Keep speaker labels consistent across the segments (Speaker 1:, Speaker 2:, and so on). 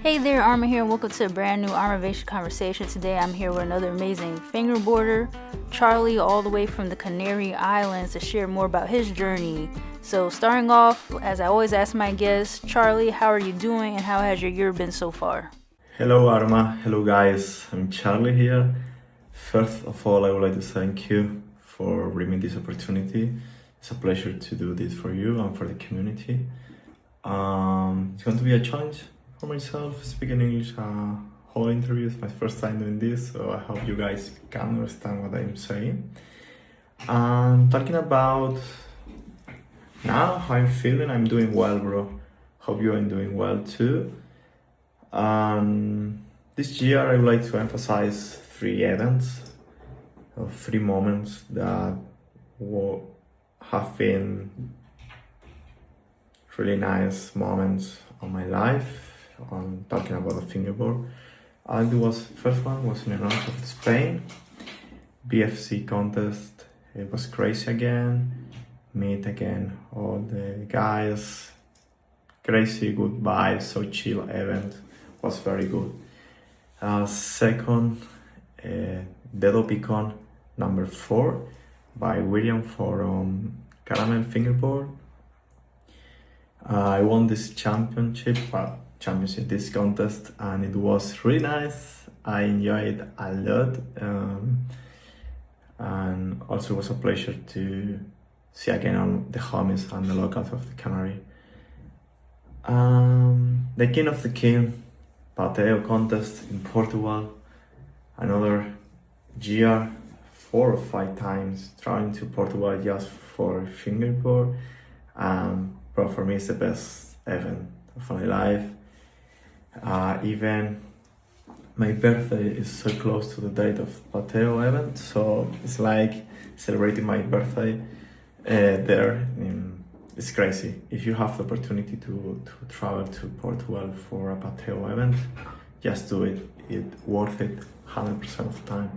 Speaker 1: Hey there, Arma here, and welcome to a brand new Armavation conversation. Today I'm here with another amazing fingerboarder, Charlie, all the way from the Canary Islands, to share more about his journey. So starting off, as I always ask my guests, Charlie, how are you doing and how has your year been so far?
Speaker 2: Hello Arma, hello guys, I'm Charlie here. First of all, I would like to thank you for bringing me this opportunity. It's a pleasure to do this for you and for the community. It's going to be a challenge for myself, speaking English whole interview. It's my first time doing this, so I hope you guys can understand what I'm saying. Talking about now, how I'm feeling, I'm doing well, bro. Hope you're doing well too. This year I would like to emphasize 3 events, or 3 moments that have been really nice moments of my life. On talking about the fingerboard, and it was first one was in the north of Spain, BFC contest. It was crazy again. Meet again all the guys. Crazy good vibes, so chill event. Was very good. Second, Dedo Picon number 4 by William from Caramel Fingerboard. I won this championship, this contest, and it was really nice. I enjoyed it a lot, and also it was a pleasure to see again all the homies and the locals of the Canary. The King of the King Pateo contest in Portugal, another year, 4 or 5 times traveling to Portugal just for fingerboard. But for me, it's the best event of my life. Even my birthday is so close to the date of Pateo event, so it's like celebrating my birthday there. It's crazy. If you have the opportunity to travel to Portugal for a Pateo event, just do it. It's worth it 100% of the time.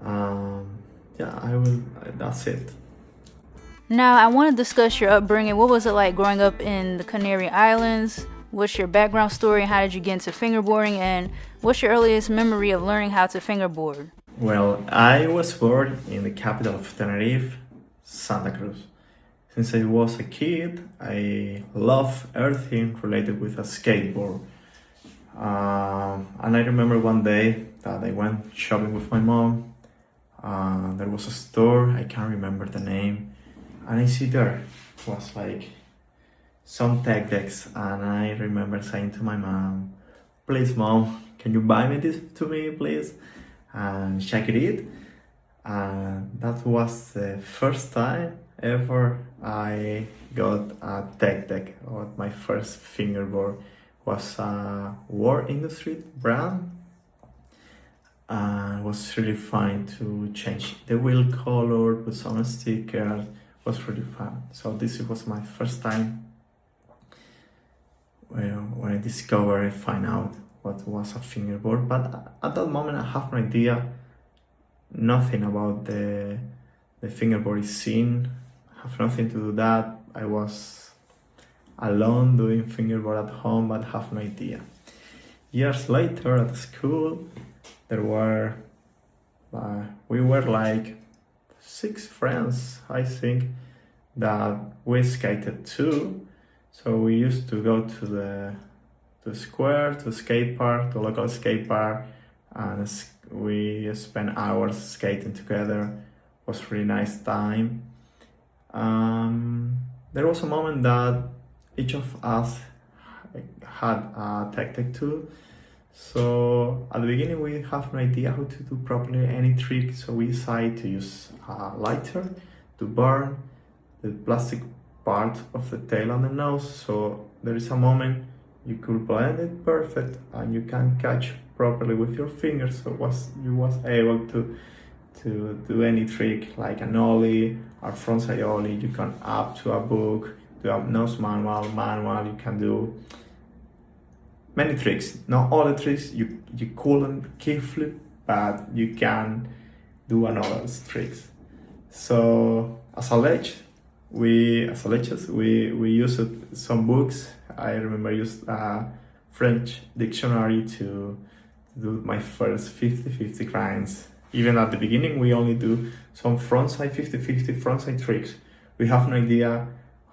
Speaker 2: I will. That's it.
Speaker 1: Now I want to discuss your upbringing. What was it like growing up in the Canary Islands? What's your background story and how did you get into fingerboarding? And what's your earliest memory of learning how to fingerboard?
Speaker 2: Well, I was born in the capital of Tenerife, Santa Cruz. Since I was a kid, I love everything related with a skateboard. And I remember one day that I went shopping with my mom. There was a store, I can't remember the name, and I see there was like some tech decks, and I remember saying to my mom, "Please, mom, can you buy me this to me, please?" And she agreed. And that was the first time ever I got a tech deck, or my first fingerboard was a War Industry brand. It was really fun to change the wheel color, put some stickers. It was really fun. So this was my first time when I discovered, I find out what was a fingerboard. But at that moment I have no idea, nothing about the fingerboard scene. I have nothing to do that. I was alone doing fingerboard at home, but have no idea. Years later at school, we were like 6 friends, I think, that we skated too. So we used to go to the square, to skate park, to local skate park, and we spent hours skating together. It was really nice time. There was a moment that each of us had a tech deck too. So at the beginning we have no idea how to do properly any trick, so we decided to use a lighter to burn the plastic part of the tail and the nose, so there is a moment you could blend it perfect and you can catch properly with your fingers. So you was able to do any trick like an ollie or frontside ollie. You can up to a book, do a nose manual, you can do many tricks. Not all the tricks you couldn't kickflip, but you can do another tricks. So as a ledge, we used some books. I remember used French dictionary to do my first 50-50 grinds. Even at the beginning, we only do some frontside 50-50 frontside tricks. We have no idea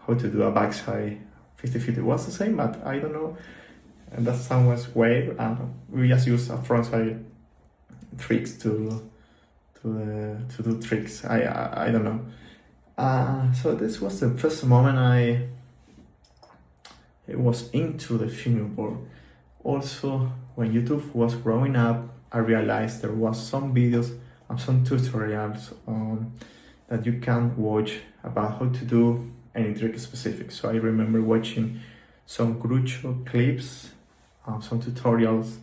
Speaker 2: how to do a backside 50-50. It was the same, but I don't know. And that sound was weird, and we just use a frontside tricks to do tricks. I don't know. So this was the first moment I was into the fingerboard. Also, when YouTube was growing up, I realized there was some videos and some tutorials that you can watch about how to do any trick specific. So I remember watching some Grucho clips, some tutorials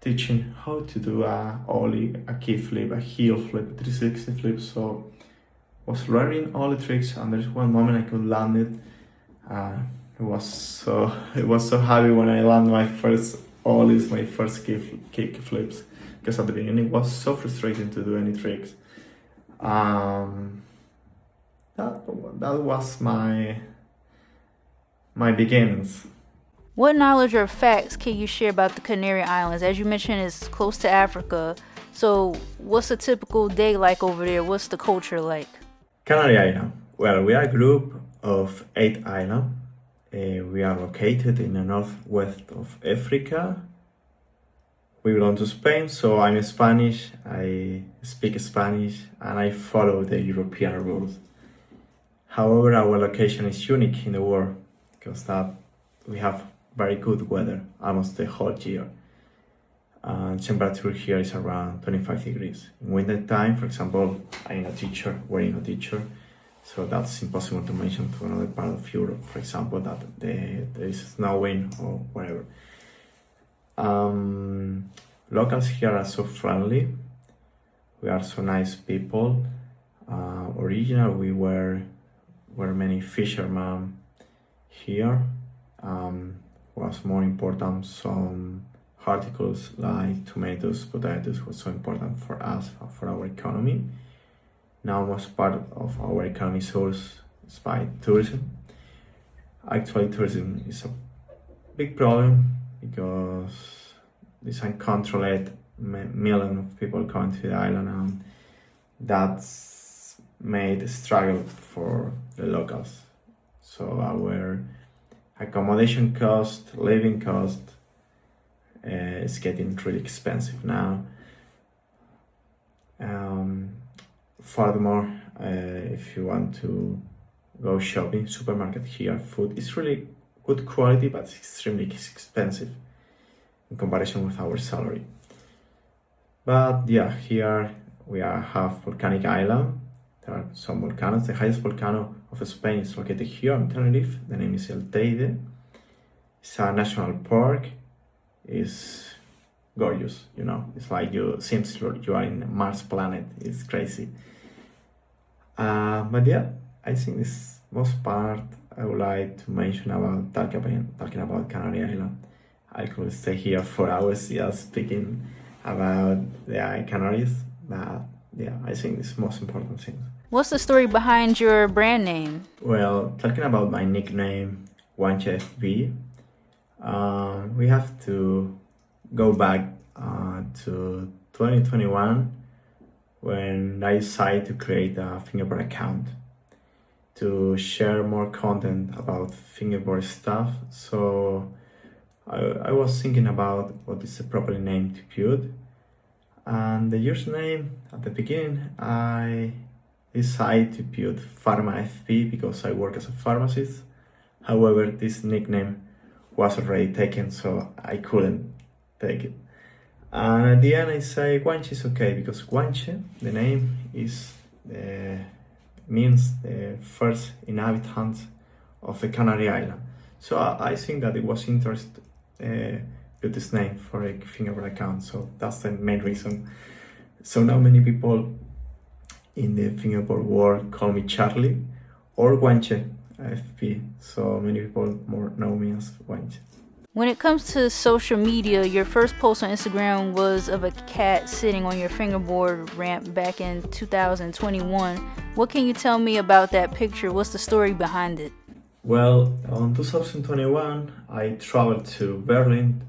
Speaker 2: teaching how to do a ollie, a key flip, a heel flip, a 360 flip. So I was learning all the tricks, and there's one moment I could land it. It was so happy when I landed my first ollies, my first kick flips, because at the beginning it was so frustrating to do any tricks. That was my beginnings.
Speaker 1: What knowledge or facts can you share about the Canary Islands? As you mentioned, it's close to Africa. So what's a typical day like over there? What's the culture like?
Speaker 2: Canary Island. Well, we are a group of 8 islands. We are located in the northwest of Africa. We belong to Spain, so I'm Spanish, I speak Spanish, and I follow the European rules. However, our location is unique in the world because that we have very good weather almost the whole year. Temperature here is around 25 degrees. In winter time, for example, I'm a teacher, wearing a teacher, so that's impossible to mention to another part of Europe, for example, that there is snowing or whatever. Locals here are so friendly. We are so nice people. Originally, we were many fishermen here. Was more important, some articles like tomatoes, potatoes was so important for us, for our economy. Now most part of our economy source is by tourism. Actually, tourism is a big problem because this uncontrolled million of people coming to the island, and that's made a struggle for the locals. So our accommodation cost, living cost is getting really expensive now. Furthermore, if you want to go shopping, supermarket here, food is really good quality, but it's extremely expensive in comparison with our salary. But yeah, here we have volcanic island. There are some volcanoes. The highest volcano of Spain is located here in Tenerife. The name is El Teide. It's a national park. It's gorgeous, you know. It's like seems you are in Mars planet. It's crazy. But yeah, I think this most part I would like to mention about talking about Canary Island. I could stay here for hours just speaking about the Canaries, but yeah, I think it's the most important thing.
Speaker 1: What's the story behind your brand name?
Speaker 2: Well, talking about my nickname, Guanche FB, we have to go back to 2021 when I decided to create a Fingerboard account to share more content about fingerboard stuff. So I was thinking about what is the proper name to put, and the username at the beginning I decided to put Pharma FB because I work as a pharmacist. However, this nickname was already taken, so I couldn't take it. And at the end I say Guanche is okay because Guanche, the name means the first inhabitant of the Canary Island. So I think that it was interesting with this name for a Fingerboard account. So that's the main reason. So now many people in the fingerboard world call me Charlie or Guanche FB. So many people more know me as Guanche.
Speaker 1: When it comes to social media, your first post on Instagram was of a cat sitting on your fingerboard ramp back in 2021. What can you tell me about that picture? What's the story behind it?
Speaker 2: Well, on 2021, I traveled to Berlin.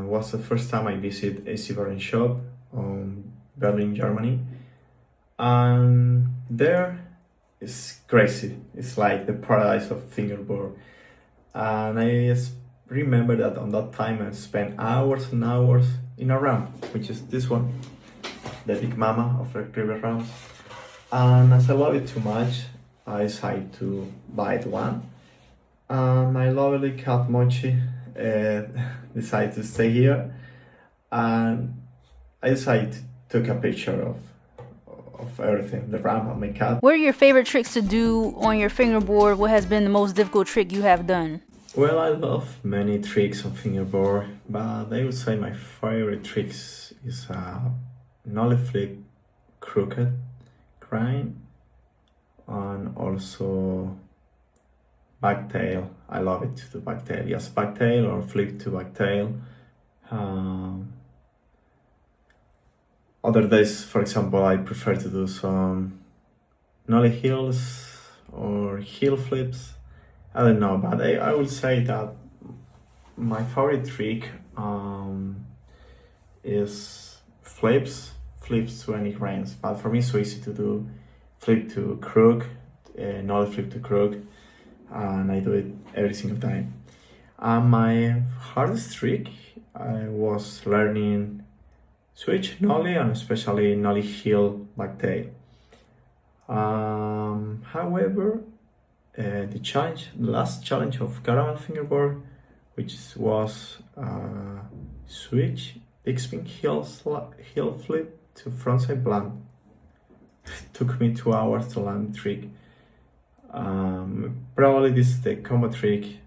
Speaker 2: Was the first time I visited AC Berlin shop on Berlin, Germany. And there is crazy. It's like the paradise of fingerboard. And I just remember that on that time I spent hours and hours in a RAM, which is this one, the big mama of the previous RAMs. And as I love it too much, I decided to buy one. My lovely cat Mochi decided to stay here, and I decided to take a picture of everything, the RAM and my cat.
Speaker 1: What are your favorite tricks to do on your fingerboard? What has been the most difficult trick you have done?
Speaker 2: Well, I love many tricks on fingerboard, but I would say my favorite tricks is nollie flip, crooked, grind, and also backtail. I love it to do backtail. Yes, backtail or flip to backtail. Other days, for example, I prefer to do some nollie heels or heel flips. I don't know, but I would say that my favorite trick is flips to any grinds. But for me, it's so easy to do flip to crook, nollie flip to crook, and I do it every single time. My hardest trick, I was learning switch nollie and especially nollie heel backtail. However, the last challenge of Caravan Fingerboard, which was switch big spin heel flip to frontside blunt. Took me 2 hours to learn the trick. Probably this is the combo trick.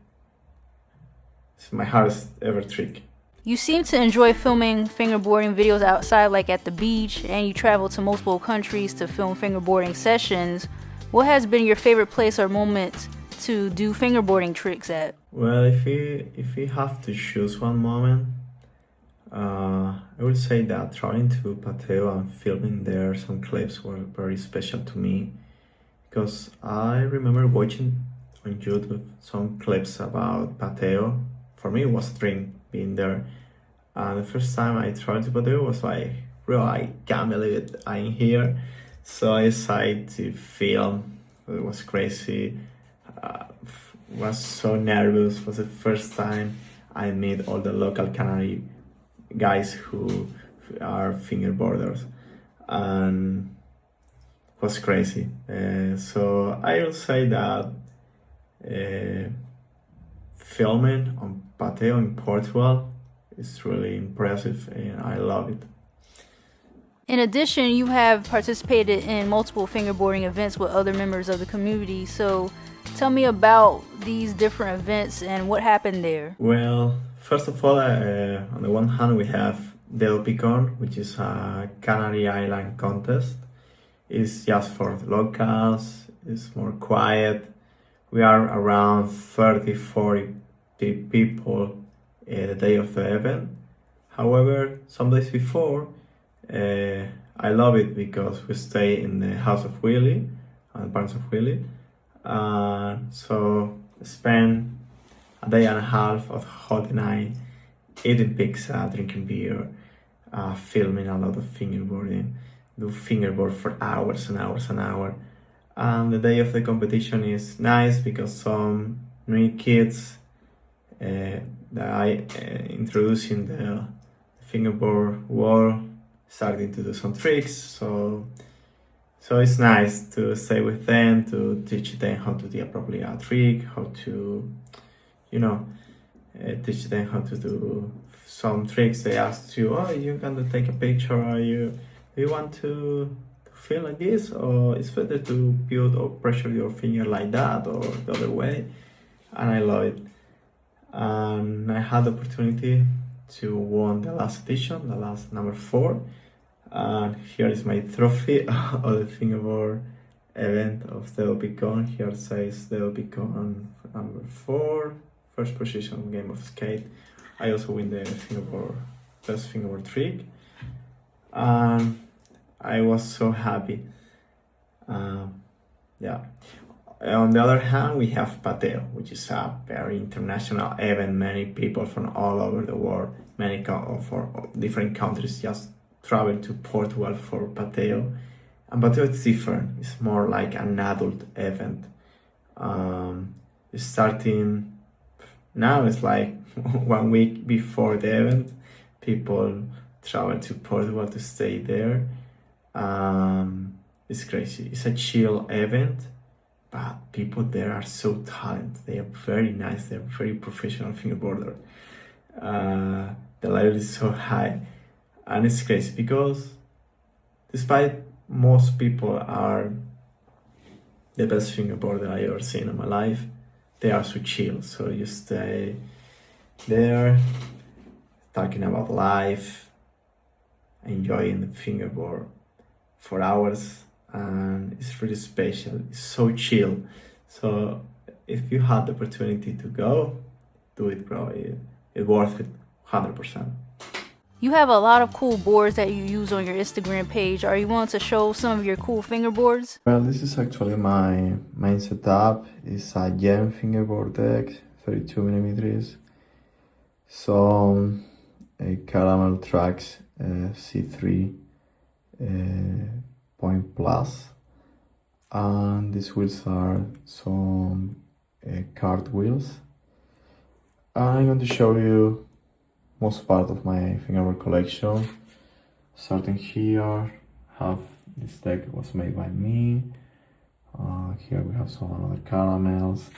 Speaker 2: It's my hardest ever trick.
Speaker 1: You seem to enjoy filming fingerboarding videos outside, like at the beach, and you travel to multiple countries to film fingerboarding sessions. What has been your favorite place or moment to do fingerboarding tricks at?
Speaker 2: Well, if we have to choose one moment, I would say that traveling to Pateo and filming there some clips were very special to me, because I remember watching on YouTube some clips about Pateo. For me, it was a dream being there. And the first time I traveled to Pateo was like, bro, I can't believe it, I'm here. So I decided to film. It was crazy. Was so nervous. It was the first time I met all the local Canary guys who are fingerboarders, and it was crazy. So I will say that filming on Pateo in Portugal is really impressive, and I love it.
Speaker 1: In addition, you have participated in multiple fingerboarding events with other members of the community. So tell me about these different events and what happened there.
Speaker 2: Well, first of all, on the one hand, we have Del Picon, which is a Canary Island contest. It's just for the locals, it's more quiet. We are around 30-40 people the day of the event. However, some days before, I love it because we stay in the house of Willie, and the parents of Willie. So spend a day and a half of hot night eating pizza, drinking beer, filming a lot of fingerboarding, do fingerboard for hours and hours and hours. And the day of the competition is nice because some new kids that I introduced in the fingerboard world starting to do some tricks. So it's nice to stay with them, to teach them how to do properly a trick, how to, teach them how to do some tricks. They ask you, oh, you can take a picture, or you want to feel like this, or it's better to build or pressure your finger like that, or the other way. And I love it. And I had the opportunity to win the last edition, the last number 4. And here is my trophy of the fingerboard event of the Picon. Here it says the Picon number 4, first position game of skate. I also win the best fingerboard trick. And I was so happy. Yeah. on the other hand, we have Pateo, which is a very international event. Many people from all over the world, for different countries, just travel to Portugal for Pateo. And Pateo is different. It's more like an adult event. It's starting now. It's like 1 week before the event. People travel to Portugal to stay there. It's crazy. It's a chill event, but people there are so talented. They are very nice. They're very professional fingerboarders. The level is so high, and it's crazy because despite most people are the best fingerboarder I ever seen in my life, they are so chill. So you stay there talking about life, enjoying the fingerboard for hours, and it's really special. It's so chill. So if you had the opportunity to go, do it, bro. It's worth it 100%.
Speaker 1: You have a lot of cool boards that you use on your Instagram page. Are you willing to show some of your cool fingerboards?
Speaker 2: Well, this is actually my main setup. It's a gem fingerboard deck, 32 millimeters. Some caramel tracks C3 point plus, and these wheels are some card wheels. I'm going to show you most part of my fingerboard collection. Starting here, have this deck was made by me. Here we have some other caramels.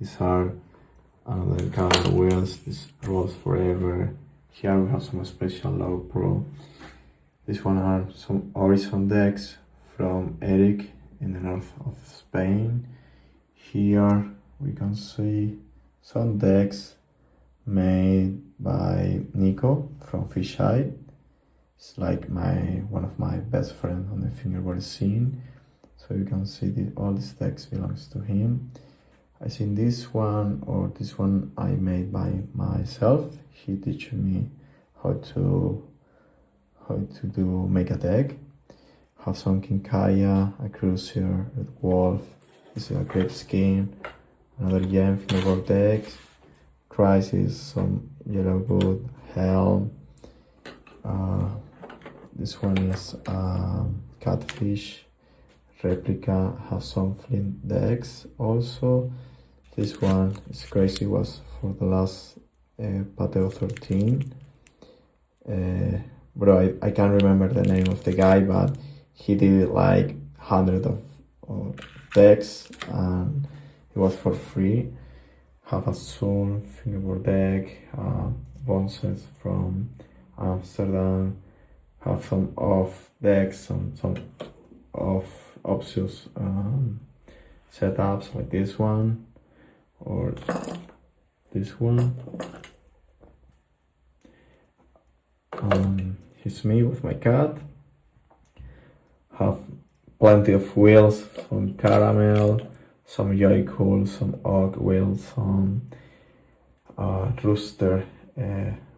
Speaker 2: These are another caramel wheels. This rolls forever. Here we have some special low pro. This one are some horizon decks from Eric in the north of Spain. Here we can see some decks made by Nico from Fisheye. It's like one of my best friends on the fingerboard scene. So you can see all these decks belongs to him. I think this one I made by myself. He teach me how to make a deck. Have some Kinkaya, a Cruiser, Red Wolf. This is a great skin. Another gem fingerboard deck. Crisis, some Yellow Good, Helm. This one is Catfish replica. Have some Flint decks also. This one is crazy, was for the last Pateo 13. Bro, I can't remember the name of the guy, but he did like hundreds of decks and it was for free. Have a Soul fingerboard deck, Bonses from Amsterdam. Have some off decks, some off obvious setups like this one or this one. Here's me with my cat. Have plenty of wheels, some caramel, some Joy Cool, some Oak wheels, some Rooster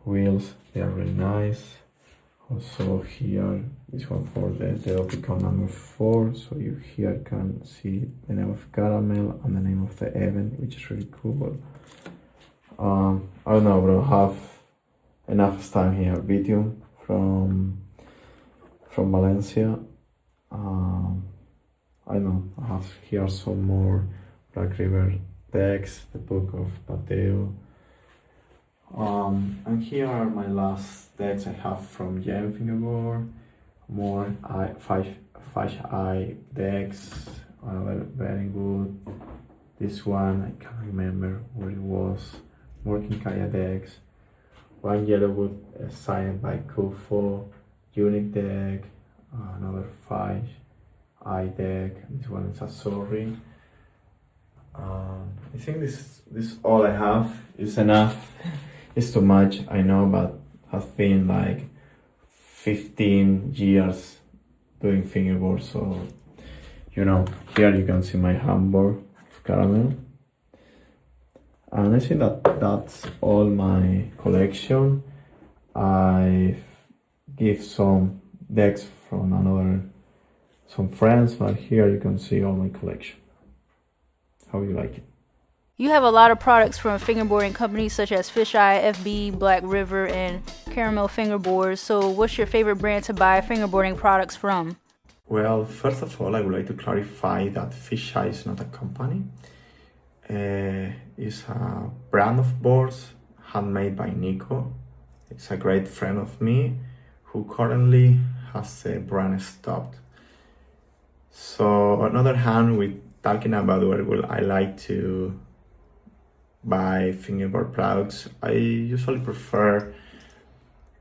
Speaker 2: wheels. They are really nice. Also here, this one for the Opicon number 4. So you here can see the name of caramel and the name of the event, which is really cool. I don't know, bro. Have enough time here. Video from Valencia. I know I have here some more Black River decks, the book of Pateo. And here are my last decks I have from Gem Fingerboard. More 5-eye decks, another very good. This one I can't remember what it was. More Kinkaya decks. One Yellowwood signed by Kufo, unique deck. Another 5-eye deck. This one is a sorry. I think this all I have is enough. It's too much, I know, but I've been like 15 years doing fingerboard, so you know, here you can see my handboard of caramel. And I think that's all my collection. I give some decks from some friends, but here you can see all my collection. how you like it.
Speaker 1: You have a lot of products from fingerboarding companies such as Fisheye FB, Black River, and Caramel Fingerboards. So what's your favorite brand to buy fingerboarding products from?
Speaker 2: Well, first of all, I would like to clarify that Fisheye is not a company. It's a brand of boards handmade by Nico. It's a great friend of me who currently has the brand stopped. So on the other hand, we're talking about where will I like to buy fingerboard products. I usually prefer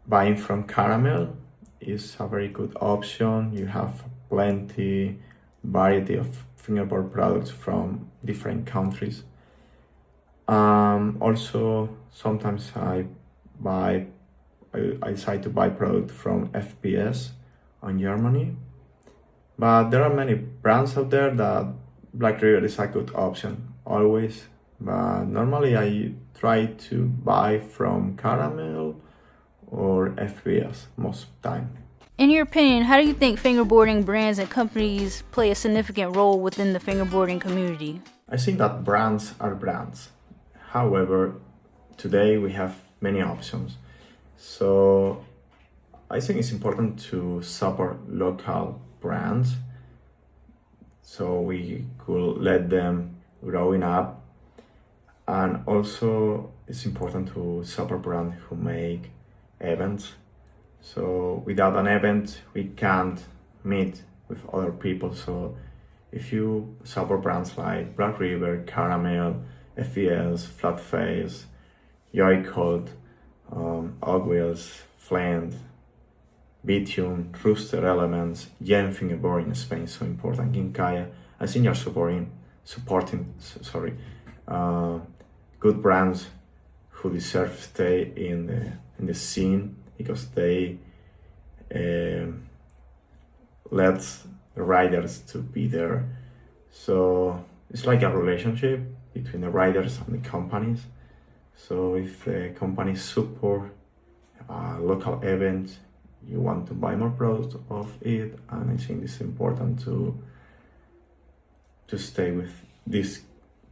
Speaker 2: buying from Caramel. It's a very good option. You have plenty variety of fingerboard products from different countries. Also, sometimes I decide to buy product from FPS on Germany. But there are many brands out there that Black River is a good option, always. But normally I try to buy from Caramel or FPS most of the time.
Speaker 1: In your opinion, how do you think fingerboarding brands and companies play a significant role within the fingerboarding community?
Speaker 2: I think that brands are brands. However, today we have many options. So I think it's important to support local brands so we could let them growing up. And also it's important to support brands who make events. So without an event, we can't meet with other people. So if you support brands like Black River, Caramel, FES, Flatface, Joycode, Oak Wheels, Flint, Bitume, Rooster Elements, Yen Fingerboard in Spain is so important. Ginkaya, I think you're supporting good brands who deserve to stay in the scene because they let the riders to be there. So it's like a relationship between the riders and the companies. So if the companies support a local event, you want to buy more products of it, and I think it's important to stay with this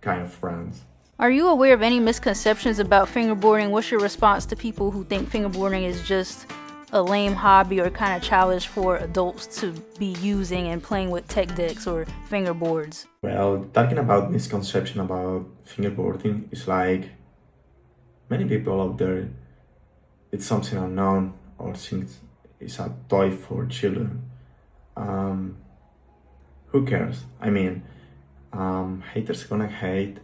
Speaker 2: kind of brands.
Speaker 1: Are you aware of any misconceptions about fingerboarding? What's your response to people who think fingerboarding is just a lame hobby or kind of childish for adults to be using and playing with tech decks or fingerboards?
Speaker 2: Well, talking about misconception about fingerboarding, it's like many people out there, it's something unknown or think it's a toy for children. Who cares? I mean, haters gonna hate,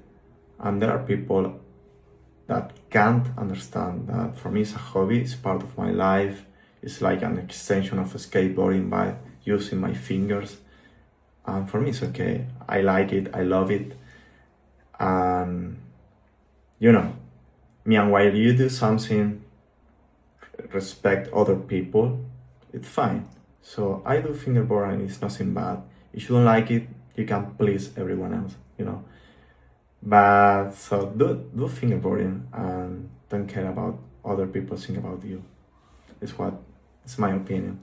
Speaker 2: and there are people that can't understand that for me it's a hobby, it's part of my life, it's like an extension of skateboarding by using my fingers, and for me it's okay. I like it, I love it, and and while you do something, respect other people, it's fine. So I do fingerboard and it's nothing bad. If you don't like it, you can please everyone else, But so do fingerboarding and don't care about other people think about you. It's my opinion.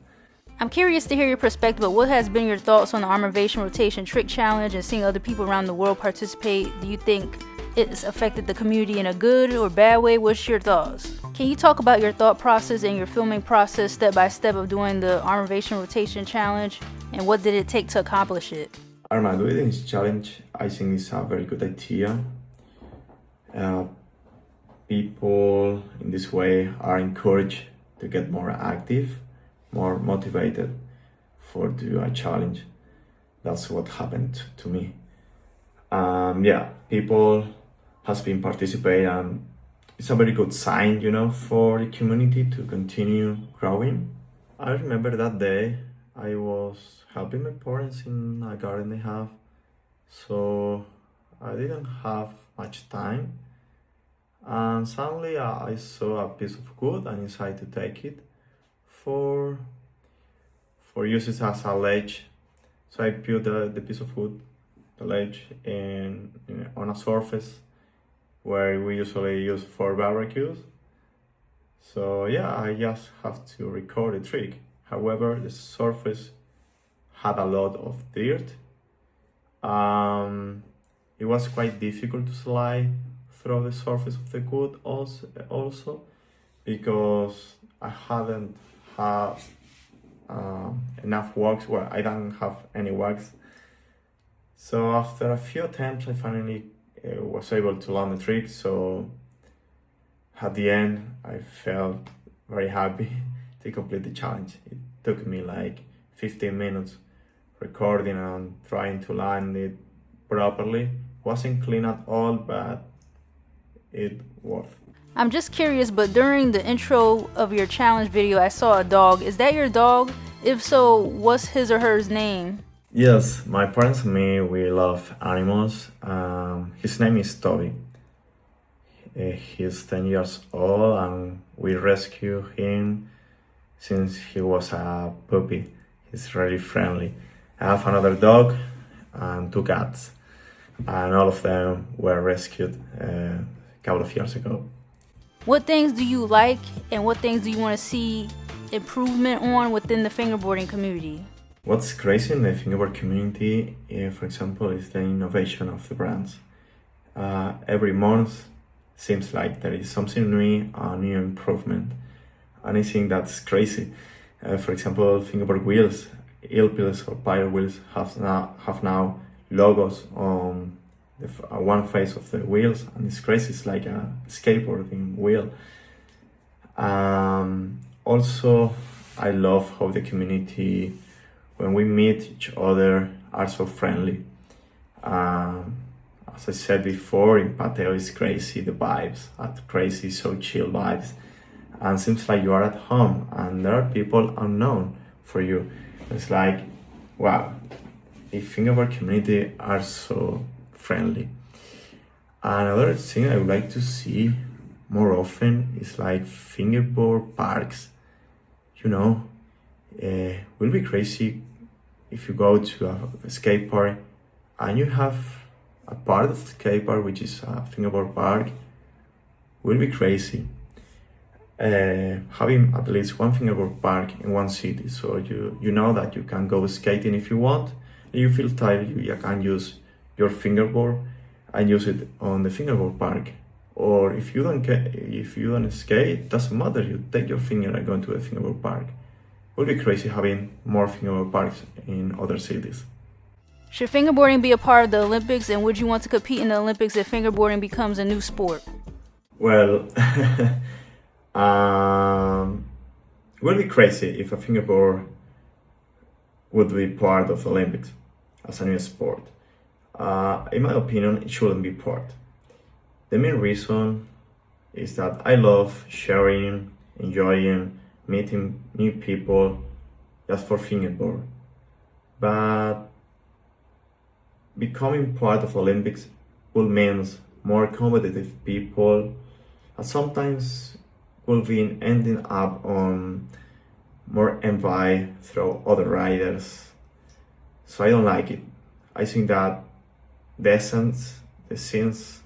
Speaker 1: I'm curious to hear your perspective, but what has been your thoughts on the Armavation Rotation Trick Challenge and seeing other people around the world participate? Do you think it's affected the community in a good or bad way? What's your thoughts? Can you talk about your thought process and your filming process step by step of doing the Armavation Rotation Challenge, and what did it take to accomplish it?
Speaker 2: ARMA doing this challenge, I think it's a very good idea. People in this way are encouraged to get more active, more motivated for do a challenge. That's what happened to me. People has been participating, and it's a very good sign, for the community to continue growing. I remember that day I was helping my parents in a garden they have, so I didn't have much time, and suddenly I saw a piece of wood and decided to take it for use it as a ledge. So I put the piece of wood, the ledge, on a surface where we usually use for barbecues. So I just have to record the trick. However, the surface had a lot of dirt. it was quite difficult to slide through the surface of the wood also because I hadn't had enough wax. Well, I don't have any wax. So after a few attempts, I finally was able to learn the trick. So at the end, I felt very happy to complete the challenge. It took me like 15 minutes recording and trying to land it properly. Wasn't clean at all, but it worked.
Speaker 1: I'm just curious, but during the intro of your challenge video, I saw a dog. Is that your dog? If so, what's his or her name?
Speaker 2: Yes, my parents and me, we love animals. His name is Toby. He's 10 years old and we rescued him since he was a puppy. He's really friendly. I have another dog and 2 cats, and all of them were rescued a couple of years ago.
Speaker 1: What things do you like and what things do you want to see improvement on within the fingerboarding community?
Speaker 2: What's crazy in the fingerboard community, for example, is the innovation of the brands. Every month seems like there is something new, a new improvement. And I think that's crazy. For example, fingerboard wheels, pills or pilot wheels have now logos on one face of the wheels, and it's crazy. It's like a skateboarding wheel. Also, I love how the community, when we meet each other, are so friendly. As I said before, in Pateo is crazy. The vibes are crazy, so chill vibes, and seems like you are at home. And there are people unknown for you. It's like, wow, the fingerboard community are so friendly. Another thing I would like to see more often is like fingerboard parks. Will be crazy if you go to a skate park and you have a part of the skate park which is a fingerboard park. Will be crazy. Having at least one fingerboard park in one city, so you know that you can go skating if you want. If you feel tired, you can use your fingerboard and use it on the fingerboard park. Or if you don't skate, doesn't matter. You take your finger and go to the fingerboard park. It would be crazy having more fingerboard parks in other cities.
Speaker 1: Should fingerboarding be a part of the Olympics, and would you want to compete in the Olympics if fingerboarding becomes a new sport?
Speaker 2: Well, it would be crazy if a fingerboard would be part of the Olympics as a new sport. In my opinion, it shouldn't be part. The main reason is that I love sharing, enjoying, meeting new people just for fingerboard. But becoming part of Olympics will mean more competitive people, and sometimes will be ending up on more envy through other riders. So I don't like it. I think that the essence, the sense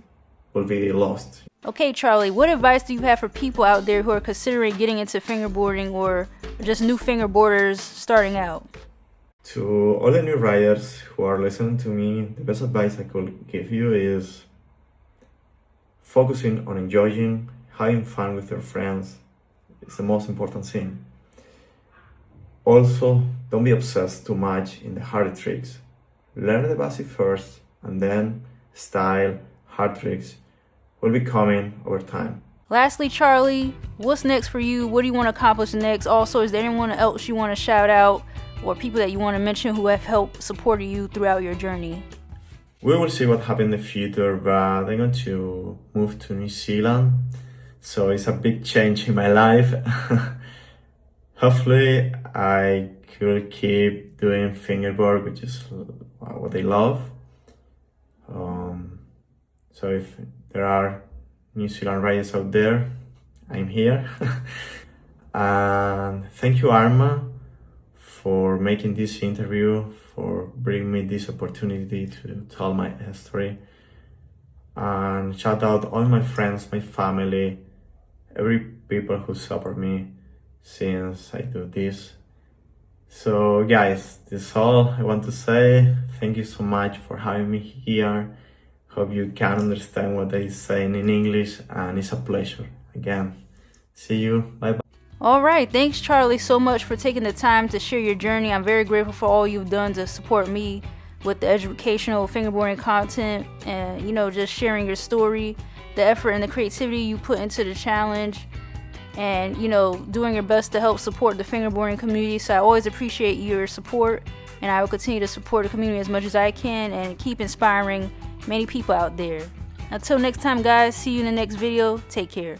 Speaker 2: will be lost.
Speaker 1: Okay, Charlie, what advice do you have for people out there who are considering getting into fingerboarding or just new fingerboarders starting out?
Speaker 2: To all the new riders who are listening to me, the best advice I could give you is focusing on enjoying, having fun with your friends. It's the most important thing. Also, don't be obsessed too much in the hard tricks. Learn the basics first, and then style, hard tricks will be coming over time.
Speaker 1: Lastly, Charlie, what's next for you? What do you want to accomplish next? Also, is there anyone else you want to shout out or people that you want to mention who have helped support you throughout your journey?
Speaker 2: We will see what happens in the future, but I'm going to move to New Zealand, so it's a big change in my life. Hopefully, I could keep doing fingerboard, which is what I love. So if there are New Zealand riders out there, I'm here. And thank you, ARMA, for making this interview, for bringing me this opportunity to tell my history. And shout out all my friends, my family, every people who support me since I do this. So guys, this is all I want to say. Thank you so much for having me here. Hope you can understand what they're saying in English, and it's a pleasure. Again, see you. Bye-bye.
Speaker 1: All right, thanks Charlie so much for taking the time to share your journey. I'm very grateful for all you've done to support me with the educational fingerboarding content and, you know, just sharing your story, the effort and the creativity you put into the challenge, and, you know, doing your best to help support the fingerboarding community. So I always appreciate your support, and I will continue to support the community as much as I can and keep inspiring many people out there. Until next time, guys, see you in the next video. Take care.